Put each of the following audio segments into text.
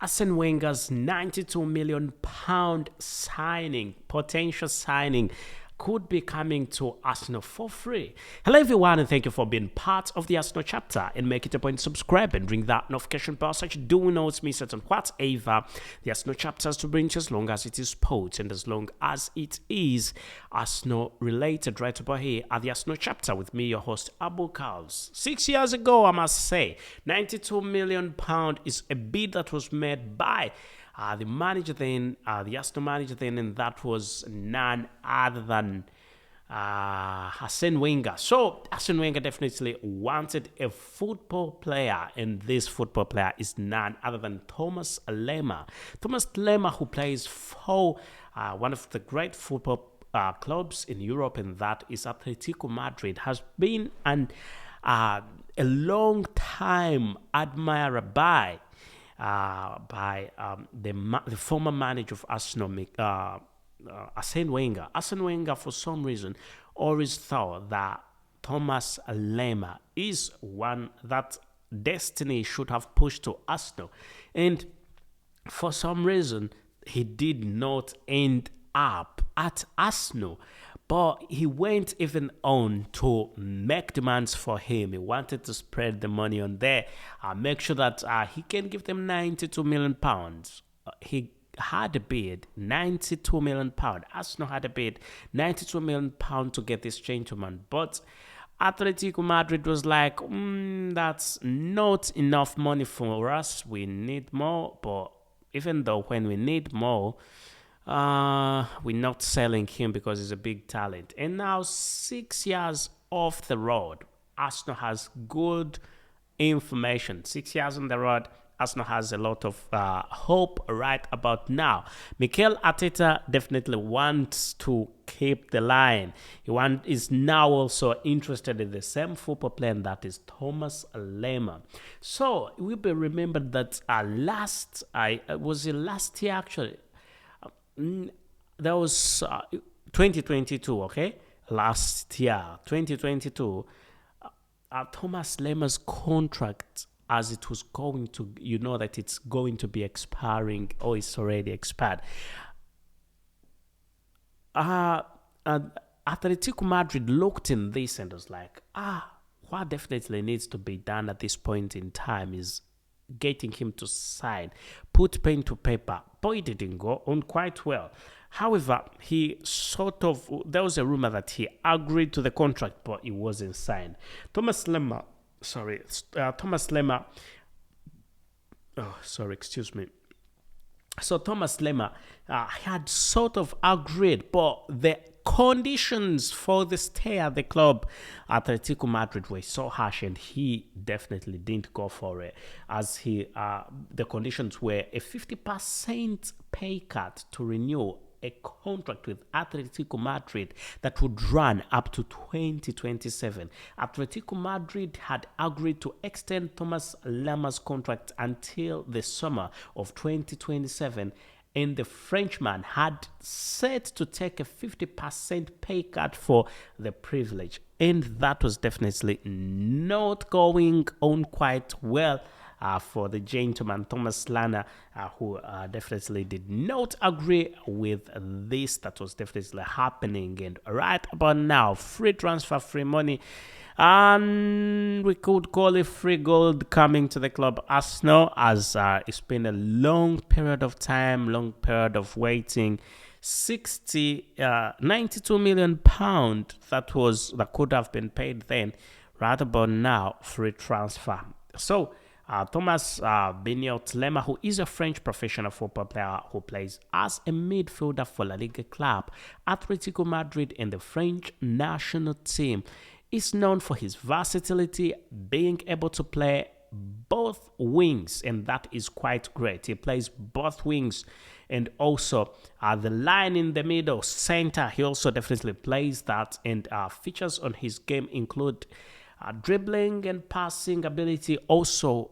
Arsene Wenger's £92 million potential signing, could be coming to Arsenal for free. Hello everyone, and thank you for being part of the Arsenal chapter, and make it a point to subscribe and ring that notification bell so you do not miss it on whatever the Arsenal chapter has to bring you, as long as it is sports and as long as it is Arsenal related. Right about here at the Arsenal chapter with me, your host Abu Kals. 6 years ago, I must say, £92 million is a bid that was made by the manager then, the Arsenal manager then, and that was none other than Arsene Wenger. So Arsene Wenger definitely wanted a football player, and this football player is none other than Thomas Lemar. Thomas Lemar, who plays for one of the great football clubs in Europe, and that is Atletico Madrid, has been a long time admirer by the former manager of Arsenal, Arsene Wenger. Arsene Wenger, for some reason, always thought that Thomas Lemar is one that destiny should have pushed to Arsenal, and for some reason he did not end up at Arsenal. But he went even on to make demands for him. He wanted to spread the money on there, make sure that he can give them £92 million. He had a bid, £92 million. Arsenal had a bid, £92 million to get this gentleman. But Atletico Madrid was like, that's not enough money for us. We need more. But even though when we need more, we're not selling him because he's a big talent. And now, 6 years off the road, Arsenal has good information. 6 years on the road, Arsenal has a lot of hope right about now. Mikel Arteta definitely wants to keep the line. He is now also interested in the same football player, and that is Thomas Lemar. So it will be remembered that last year actually. That was 2022, okay? Last year, 2022, Thomas Lemar's contract, as it was going to, that it's going to be expiring, or it's already expired. Atletico Madrid looked in this and was like, what definitely needs to be done at this point in time is getting him to sign, put pen to paper. But it didn't go on quite well. However, there was a rumor that he agreed to the contract, but it wasn't signed. Thomas Lemar, So Thomas Lemar had sort of agreed, but the conditions for the stay at the club, Atletico Madrid, were so harsh, and he definitely didn't go for it, as the conditions were a 50% pay cut to renew a contract with Atletico Madrid that would run up to 2027. Atletico Madrid had agreed to extend Thomas Lemar's contract until the summer of 2027, and the Frenchman had set to take a 50% pay cut for the privilege. And that was definitely not going on quite well for the gentleman Thomas Lemar, who definitely did not agree with this. That was definitely happening. And right about now, free transfer, free money, and we could call it free gold coming to the club Arsenal, as it's been a long period of time, long period of waiting. 92 million pound that could have been paid then. Right about now, free transfer. So Thomas Lemar, who is a French professional football player who plays as a midfielder for La Liga club Atletico Madrid and the French national team, is known for his versatility, being able to play both wings, and that is quite great. He plays both wings, and also the line in the middle, center, he also definitely plays that, and features on his game include dribbling and passing ability. Also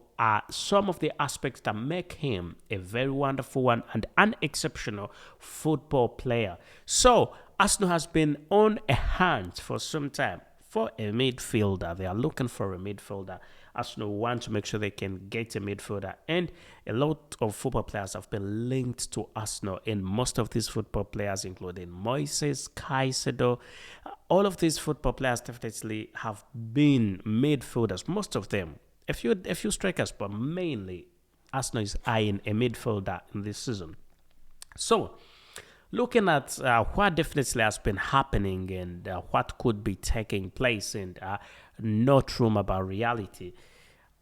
some of the aspects that make him a very wonderful one and an exceptional football player. So Arsenal has been on a hunt for some time for a midfielder. They are looking for a midfielder. Arsenal want to make sure they can get a midfielder. And a lot of football players have been linked to Arsenal. And most of these football players, including Moises, Caicedo, all of these football players definitely have been midfielders. Most of them. A few strikers, but mainly Arsenal is eyeing a midfielder in this season. So, looking at what definitely has been happening and what could be taking place and not room about reality,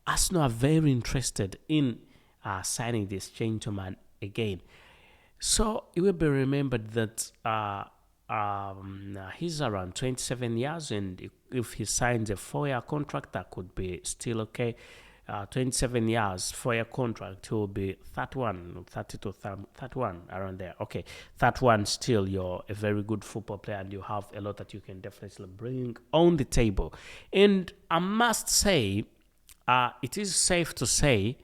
Arsenal are very interested in signing this gentleman again. So it will be remembered that he's around 27 years, and if he signs a 4-year contract, that could be still okay. 27 years, 4-year contract, he will be 31, 32, 31, around there. Okay, 31, still you're a very good football player and you have a lot that you can definitely bring on the table. And I must say, it is safe to say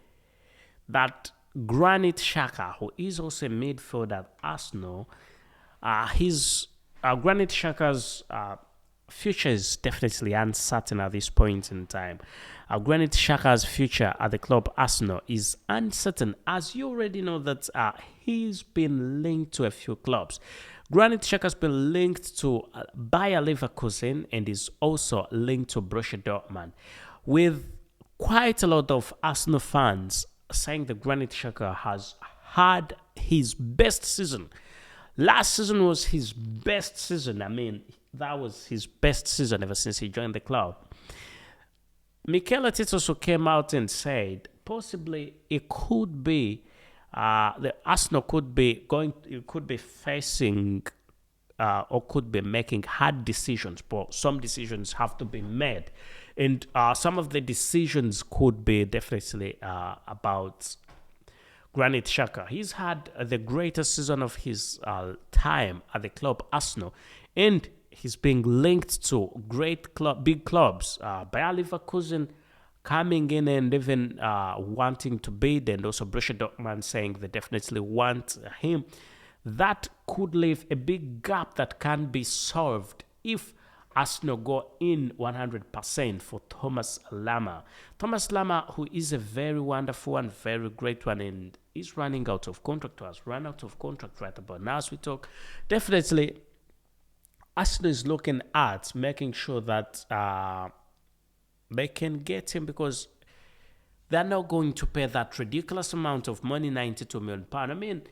that Granit Xhaka, who is also a midfielder at Arsenal, Granit Xhaka's future is definitely uncertain at this point in time. Granit Xhaka's future at the club Arsenal is uncertain, as you already know that he's been linked to a few clubs. Granit Xhaka's been linked to Bayer Leverkusen and is also linked to Borussia Dortmund, with quite a lot of Arsenal fans saying that Granit Xhaka has had his best season. Last season was his best season. I mean, that was his best season ever since he joined the club. Mikel Arteta also came out and said possibly it could be the Arsenal could be facing or could be making hard decisions, but some decisions have to be made, and some of the decisions could be definitely about Granit Xhaka. He's had the greatest season of his time at the club Arsenal, and he's being linked to big clubs. Bayer Leverkusen coming in and even wanting to bid, and also Borussia Dortmund saying they definitely want him. That could leave a big gap that can be solved if Arsenal go in 100% for Thomas Lamar. Thomas Lamar, who is a very wonderful and very great one, and is running out of contract, has run out of contract right about now as we talk. Definitely, Arsenal is looking at making sure that they can get him, because they're not going to pay that ridiculous amount of money, £92 million. I mean,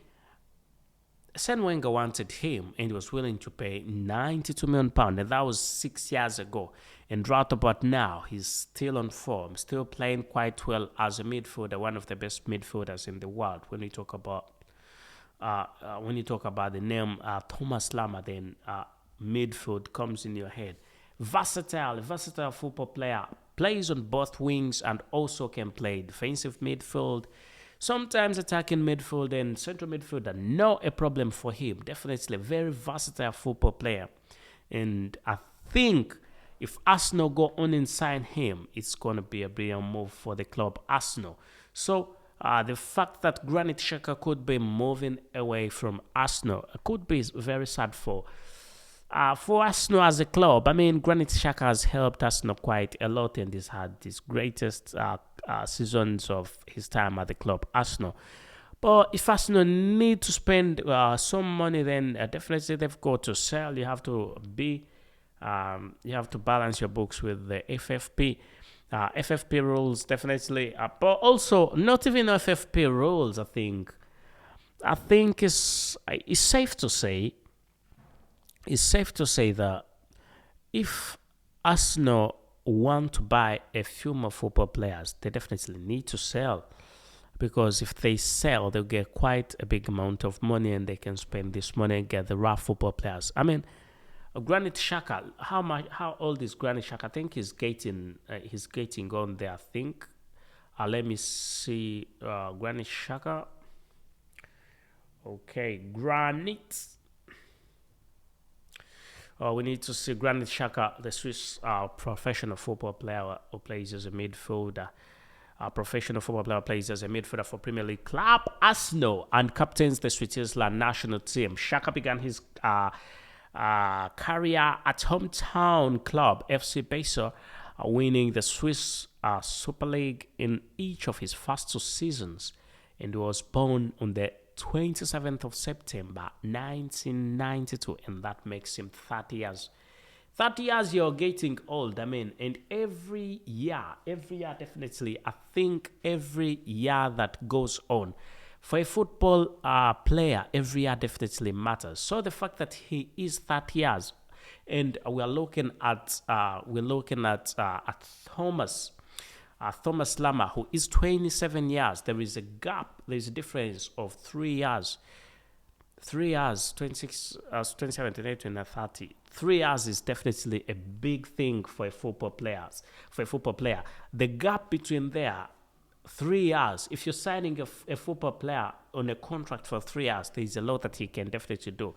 Arsene Wenger wanted him and he was willing to pay £92 million, and that was 6 years ago. And right about now, he's still on form, still playing quite well as a midfielder, one of the best midfielders in the world. When you talk about the name Thomas Lamar, then midfield comes in your head. Versatile football player, plays on both wings and also can play defensive midfield, sometimes attacking midfield and central midfielder. No a problem for him. Definitely a very versatile football player. And I think if Arsenal go on and sign him, it's going to be a brilliant move for the club Arsenal. So the fact that Granit Xhaka could be moving away from Arsenal could be very sad for Arsenal as a club. I mean, Granit Xhaka has helped Arsenal quite a lot, and he's had his greatest seasons of his time at the club Arsenal. But if Arsenal need to spend some money, then definitely they've got to sell. You have to balance your books with the FFP. FFP rules definitely, but also not even FFP rules. I think it's safe to say. It's safe to say that if Arsenal want to buy a few more football players, they definitely need to sell. Because if they sell, they'll get quite a big amount of money, and they can spend this money and get the raw football players. I mean, Granit Xhaka, how old is Granit Xhaka? I think he's getting on there, I think. Let me see. Granit Xhaka. Okay, Granit. We need to see Granit Xhaka, the Swiss professional football player who plays as a midfielder. Professional football player plays as a midfielder for Premier League club Arsenal and captains the Switzerland national team. Xhaka began his career at hometown club FC Basel, winning the Swiss Super League in each of his first 2 seasons, and he was born on the 27th of September 1992, and that makes him 30 years. 30 years, you're getting old. I mean, and every year, definitely, I think every year that goes on, for a football player, every year definitely matters. So the fact that he is 30 years, and we're looking at Thomas Lama, who is 27 years. There is a gap. There is a difference of 3 years. 3 years, 26, 27, 28, 29, 30. 3 years is definitely a big thing for a football player. The gap between there, 3 years. If you're signing a football player on a contract for 3 years, there's a lot that he can definitely do.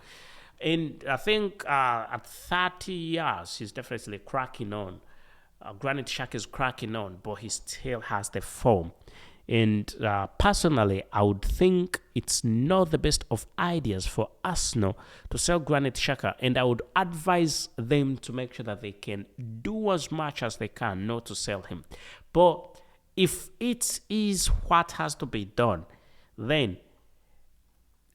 And I think at 30 years, he's definitely cracking on. Granit Xhaka is cracking on, but he still has the form. And personally, I would think it's not the best of ideas for Arsenal to sell Granit Xhaka, and I would advise them to make sure that they can do as much as they can not to sell him. But if it is what has to be done, then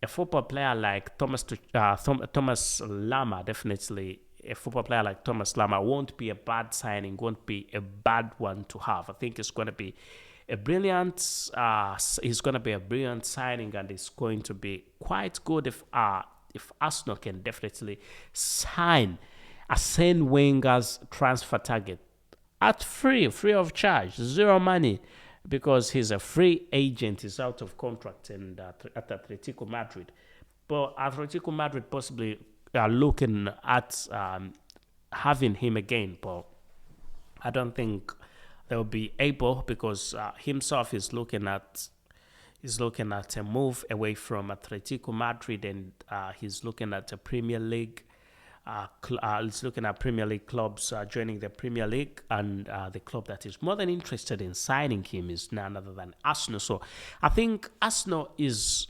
a football player like Thomas Lama, definitely a football player like Thomas Lama won't be a bad signing, won't be a bad one to have. I think it's going to be a brilliant signing, and it's going to be quite good if Arsenal can definitely sign Arsene Wenger's transfer target at free of charge, zero money, because he's a free agent, he's out of contract and at Atletico Madrid. But Atletico Madrid possibly are looking at having him again, but I don't think they'll be able, because himself is looking at a move away from Atletico Madrid, and he's looking at a Premier League. He's looking at Premier League clubs joining the Premier League, and the club that is more than interested in signing him is none other than Arsenal. So I think Arsenal is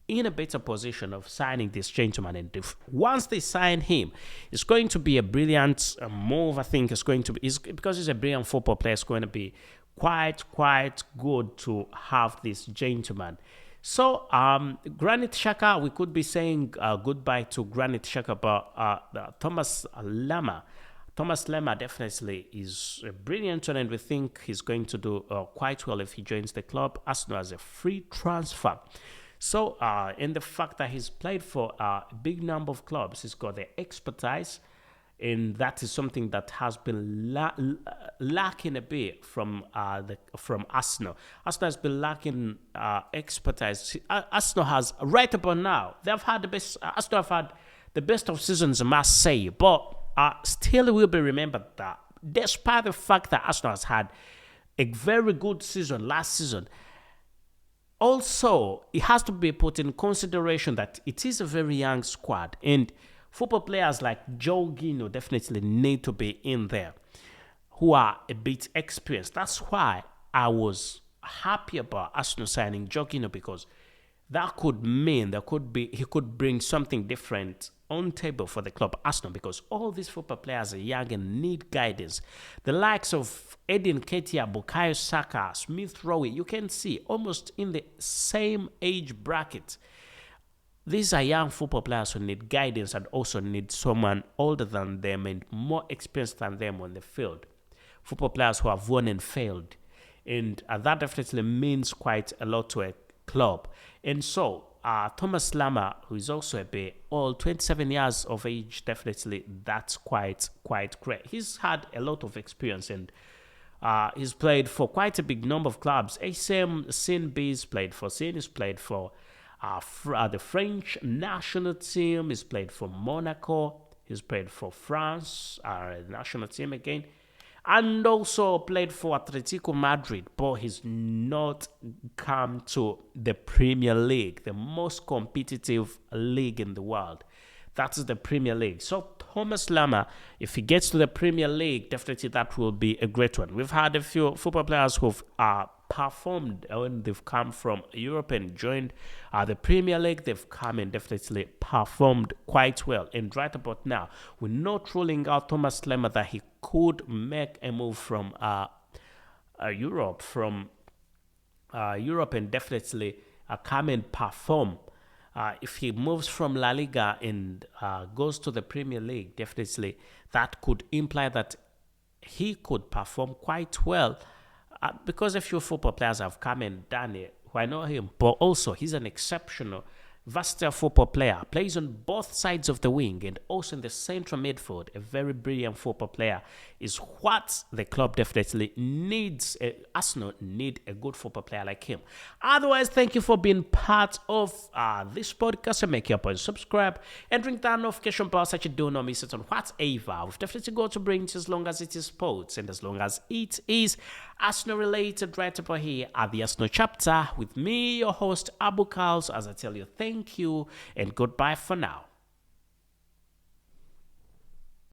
in a better position of signing this gentleman, and once they sign him, it's going to be a brilliant move. I think it's going to be, because he's a brilliant football player, it's going to be quite good to have this gentleman. So Granit Xhaka, we could be saying goodbye to Granit Xhaka, but Thomas Lama definitely is a brilliant one, and we think he's going to do quite well if he joins the club. Arsenal as a free transfer. So, in the fact that he's played for a big number of clubs, he's got the expertise, and that is something that has been lacking a bit from Arsenal. Arsenal has been lacking expertise. Arsenal has, right about now, Arsenal have had the best of seasons, I must say, but still will be remembered that despite the fact that Arsenal has had a very good season last season, also, it has to be put in consideration that it is a very young squad, and football players like Jorginho definitely need to be in there, who are a bit experienced. That's why I was happy about Arsenal signing Jorginho, because that could mean he could bring something different on table for the club Arsenal, because all these football players are young and need guidance. The likes of Edin Ketia, Bukayo Saka, Smith Rowe, you can see almost in the same age bracket. These are young football players who need guidance and also need someone older than them and more experienced than them on the field. Football players who have won and failed. And that definitely means quite a lot to a club. And so, Thomas Lama, who is also a bit old, 27 years of age, definitely that's quite great. He's had a lot of experience, and he's played for quite a big number of clubs. Arsene B's played for Sin, he's played for the French national team, he's played for Monaco, he's played for France, national team again, and also played for Atletico Madrid, but he's not come to the Premier League, the most competitive league in the world. That is the Premier League. So Thomas Lama, if he gets to the Premier League, definitely that will be a great one. We've had a few football players who've performed when they've come from Europe and joined the Premier League. They've come and definitely performed quite well. And right about now, we're not ruling out Thomas Lama that he could make a move from Europe and definitely come and perform. If he moves from La Liga and goes to the Premier League, definitely that could imply that he could perform quite well because a few football players have come and done it. I know him, but also he's an exceptional, versatile football player. Plays on both sides of the wing and also in the central midfield. A very brilliant football player is what the club definitely needs. Arsenal need a good football player like him. Otherwise, thank you for being part of this podcast. And make your point, subscribe, and ring that notification bell so you don't know miss it on whatever. We've definitely got to bring it as long as it is sports and as long as it is Arsenal related, right up here at the Arsenal chapter with me, your host Abu Kals, as I tell you thank you and goodbye for now.